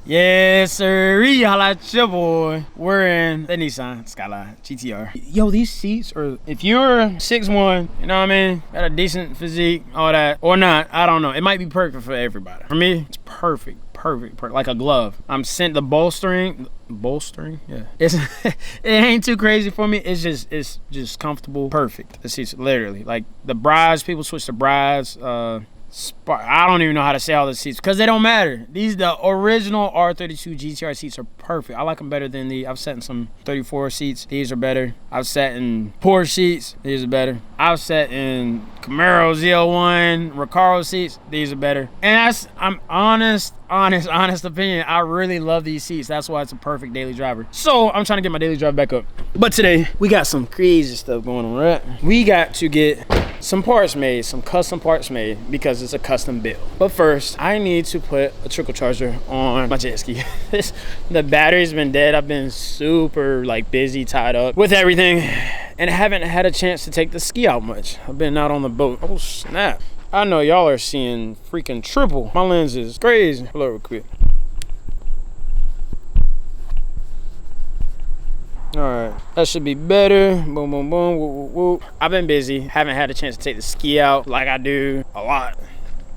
Yes, sir. Holla at your boy. We're in the Nissan Skyline GTR. Yo, these seats are, if you're 6'1", you know what I mean? Got a decent physique, all that, or not, I don't know. It might be perfect for everybody. For me, it's perfect. Perfect, like a glove. I'm sent the bolstering, yeah. It ain't too crazy for me. It's just comfortable, perfect. The seats, literally, like the brides. People switch to brides. I don't even know how to say all the seats because they don't matter. The original R32 GTR seats are perfect. I like them better than I've sat in some 34 seats. These are better. I've sat in Porsche seats. These are better. I've sat in Camaro ZL1, Recaro seats. These are better. And I'm honest opinion. I really love these seats. That's why it's a perfect daily driver. So I'm trying to get my daily drive back up. But today we got some crazy stuff going on, right? We got to get some parts made, some custom parts made because it's a custom build. But first, I need to put a trickle charger on my jet ski. The battery's been dead. I've been super busy, tied up with everything, and I haven't had a chance to take the ski out much. I've been out on the boat. Oh snap. I know y'all are seeing freaking triple. My lens is crazy. Hold up real quick. All right, that should be better. Boom, boom, boom, whoop, whoop, whoop. I've been busy, haven't had a chance to take the ski out like I do a lot,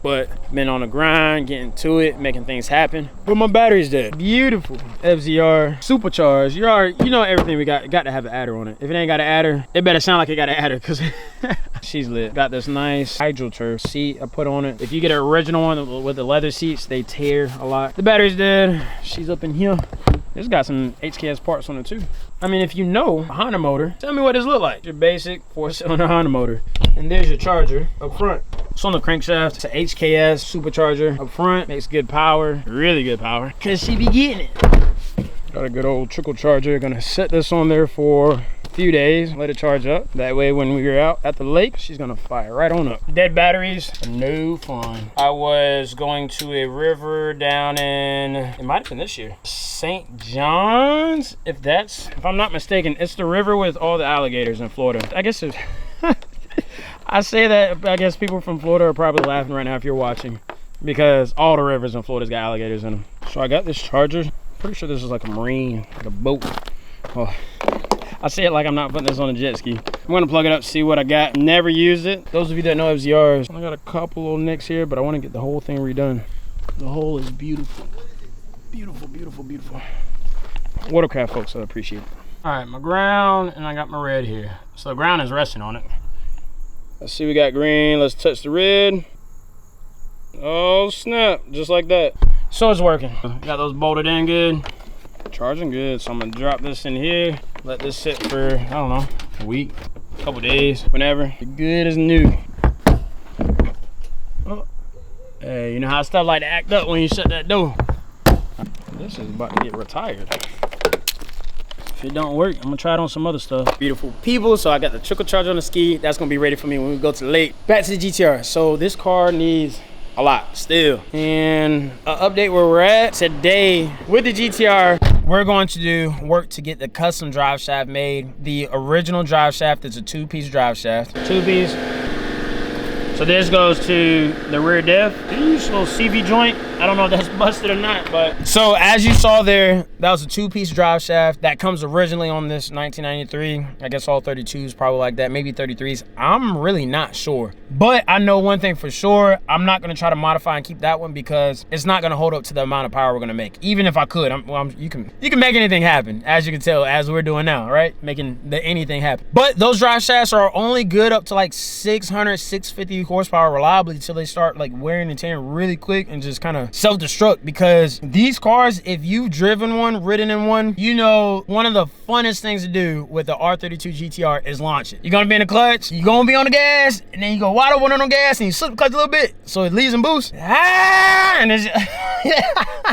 but been on the grind, getting to it, making things happen. But my battery's dead. Beautiful. FZR, supercharged. You know everything we got to have an adder on it. If it ain't got an adder, it better sound like it got an adder because she's lit. Got this nice HydroTurf seat I put on it. If you get an original one with the leather seats, they tear a lot. The battery's dead. She's up in here. It's got some HKS parts on it too. I mean, if you know a Honda motor, tell me what this look like. Your basic 4-cylinder Honda motor. And there's your charger up front. It's on the crankshaft. It's an HKS supercharger up front. Makes good power, really good power. Cause she be getting it. Got a good old trickle charger. Gonna set this on there for a few days, let it charge up. That way when we're out at the lake, she's gonna fire right on up. Dead batteries, no fun. I was going to a river down in, it might have been this year, St. John's, if I'm not mistaken. It's the river with all the alligators in Florida. I guess it's, I say that, I guess people from Florida are probably laughing right now if you're watching, because all the rivers in Florida's got alligators in them. So I got this charger. Pretty sure this is like a marine, like a boat. Oh, I say it like I'm not putting this on a jet ski. I'm gonna plug it up, see what I got. Never used it. Those of you that know FZRs, I got a couple little nicks here, but I want to get the whole thing redone. The hole is beautiful. Beautiful, beautiful, beautiful. Watercraft folks, I appreciate it. All right, my ground, and I got my red here. So the ground is resting on it. Let's see, we got green. Let's touch the red. Oh snap, just like that. So it's working. Got those bolted in good. Charging good. So I'm gonna drop this in here. Let this sit for, I don't know, a week, a couple days, whenever. Good as new. Oh. Hey, you know how stuff like to act up when you shut that door. This is about to get retired. If it don't work, I'm gonna try it on some other stuff. Beautiful people. So I got the trickle charger on the ski. That's gonna be ready for me when we go to the lake. Back to the GTR. So this car needs a lot still. And an update where we're at today with the GTR, we're going to do work to get the custom drive shaft made. The original drive shaft is a 2-piece drive shaft. 2-piece. So this goes to the rear diff. This little CV joint. I don't know if that's busted or not, but. So as you saw there, that was a 2-piece drive shaft that comes originally on this 1993. I guess all 32s probably like that, maybe 33s. I'm really not sure. But I know one thing for sure, I'm not gonna try to modify and keep that one because it's not gonna hold up to the amount of power we're gonna make. Even if I could, you can make anything happen, as you can tell, as we're doing now, right? Making anything happen. But those drive shafts are only good up to like 600, 650 horsepower reliably until they start like wearing and tearing really quick and just kind of self-destruct. Because these cars, if you've driven one, ridden in one, you know one of the funnest things to do with the R32 GTR is launch it. You're gonna be in the clutch, you're gonna be on the gas, and then you go wide open on gas and you slip the clutch a little bit so it leaves and boosts. And it's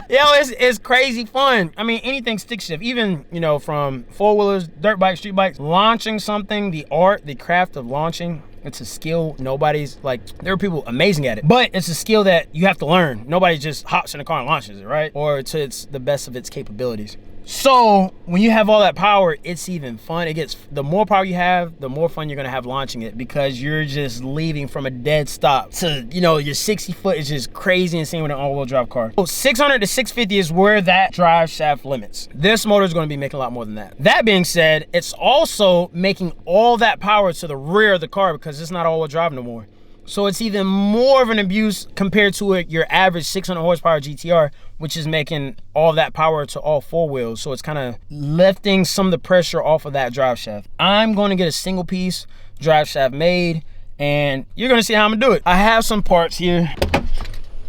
it's crazy fun. I mean, anything stick shift, even, you know, from four-wheelers, dirt bikes, street bikes, launching something, the art, the craft of launching, it's a skill. Nobody's like, there are people amazing at it, but it's a skill that you have to learn. Nobody just hops in the car and launches it, right? Or to its the best of its capabilities. So when you have all that power, it's even fun. The more power you have, the more fun you're gonna have launching it, because you're just leaving from a dead stop to, you know, your 60 foot is just crazy insane with an all-wheel drive car. So 600 to 650 is where that drive shaft limits. This motor is gonna be making a lot more than that. That being said, it's also making all that power to the rear of the car because it's not all-wheel drive no more. So it's even more of an abuse compared to your average 600 horsepower GTR, which is making all that power to all four wheels. So it's kind of lifting some of the pressure off of that drive shaft. I'm going to get a single piece drive shaft made, and you're going to see how I'm going to do it. I have some parts here.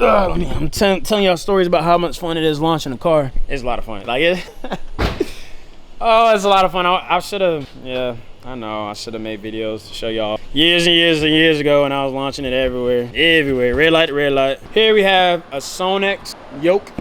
I'm telling y'all stories about how much fun it is launching a car. It's a lot of fun. Like it. Oh, it's a lot of fun. I should have, yeah. I know, I should have made videos to show y'all years and years and years ago when I was launching it everywhere. Red light to red light. Here we have a Sonex yoke,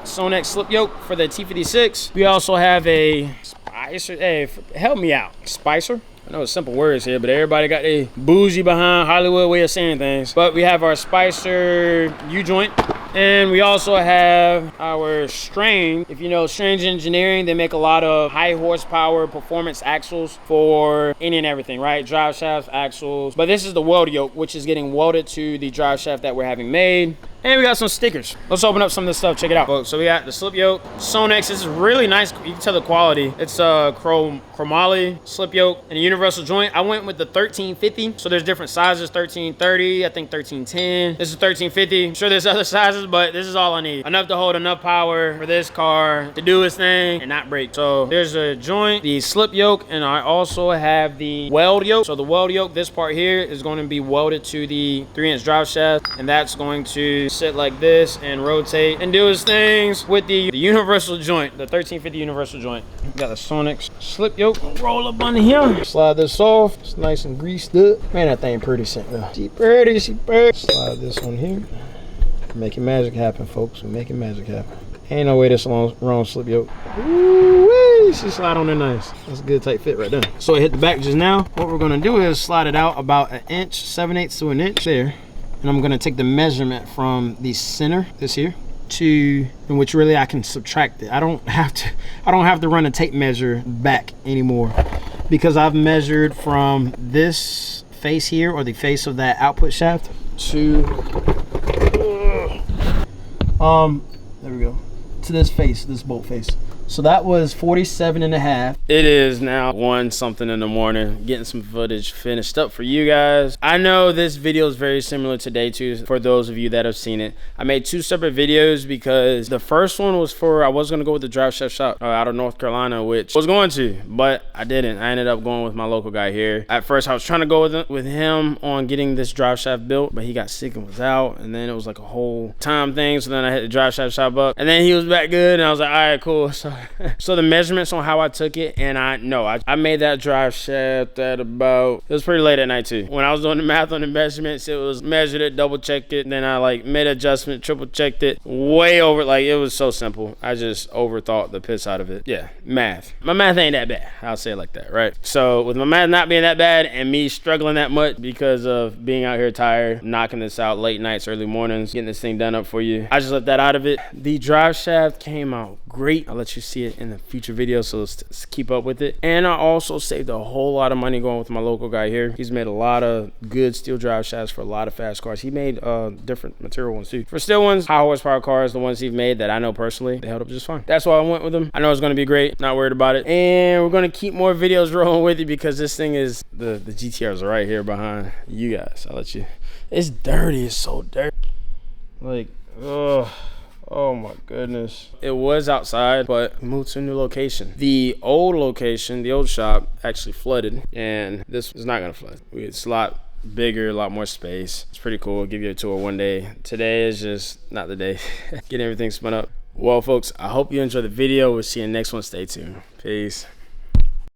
Sonex slip yoke for the T56. We also have a Spicer. Hey, help me out. Spicer? I know it's simple words here, but everybody got a bougie behind Hollywood way of saying things. But we have our Spicer U-joint. And we also have our Strange. If you know Strange Engineering, they make a lot of high horsepower performance axles for any and everything, right? Drive shafts, axles. But this is the weld yoke, which is getting welded to the drive shaft that we're having made. And we got some stickers. Let's open up some of this stuff. Check it out, folks. So we got the slip yoke. Sonex. This is really nice. You can tell the quality. It's a chromoly slip yoke and a universal joint. I went with the 1350. So there's different sizes. 1330. I think 1310. This is 1350. I'm sure there's other sizes, but this is all I need. Enough to hold enough power for this car to do its thing and not break. So there's a joint, the slip yoke, and I also have the weld yoke. So the weld yoke, this part here is going to be welded to the 3-inch drive shaft, and that's going to sit like this and rotate and do its things with the universal joint, the 1350 universal joint. Got the Sonex slip yoke. Roll up on here. Slide this off. It's nice and greased up. Man, that thing pretty simple. She pretty. Slide this on here. Making magic happen, folks. We're making magic happen. Ain't no way this wrong slip yoke. Ooh-wee, she slide on there nice. That's a good tight fit right there. So it hit the back just now. What we're gonna do is slide it out about 1 inch, 7/8 to 1 inch there. And I'm gonna take the measurement from the center, this here, to, in which really I can subtract it. I don't have to run a tape measure back anymore, because I've measured from this face here, or the face of that output shaft, to there we go, to this face, this bolt face. So that was 47.5. It is now 1 something in the morning, getting some footage finished up for you guys. I know this video is very similar to day 2 for those of you that have seen it. I made 2 separate videos because the first one was for, I was gonna go with the Driveshaft shop out of North Carolina, which I was going to, but I didn't. I ended up going with my local guy here. At first I was trying to go with him on getting this Driveshaft built, but he got sick and was out, and then it was like a whole time thing. So then I hit the Driveshaft shop up, and then he was back good, and I was like, all right, cool. So the measurements on how I took it, and I made that drive shaft at about, it was pretty late at night too. When I was doing the math on the measurements, it was measured it, double checked it, then I like made an adjustment, triple checked it, way over, like it was so simple. I just overthought the piss out of it. Yeah, math. My math ain't that bad. I'll say it like that, right? So with my math not being that bad and me struggling that much because of being out here tired, knocking this out late nights, early mornings, getting this thing done up for you, I just left that out of it. The drive shaft came out great. I'll let you see it in the future videos, so let's keep up with it. And I also saved a whole lot of money going with my local guy here. He's made a lot of good steel drive shafts for a lot of fast cars. He made different material ones too. For steel ones, high horsepower cars, the ones he's made that I know personally, they held up just fine. That's why I went with him. I know it's gonna be great, not worried about it. And we're gonna keep more videos rolling with you because this thing is, the GTRs are right here behind you guys. I'll let you, it's dirty, it's so dirty. Like, ugh. Oh my goodness. It was outside, but moved to a new location. The old location, the old shop, actually flooded, and this is not gonna flood. It's a lot bigger, a lot more space. It's pretty cool. I'll give you a tour one day. Today is just not the day. Getting everything spun up. Well, folks, I hope you enjoyed the video. We'll see you in the next one. Stay tuned. Peace.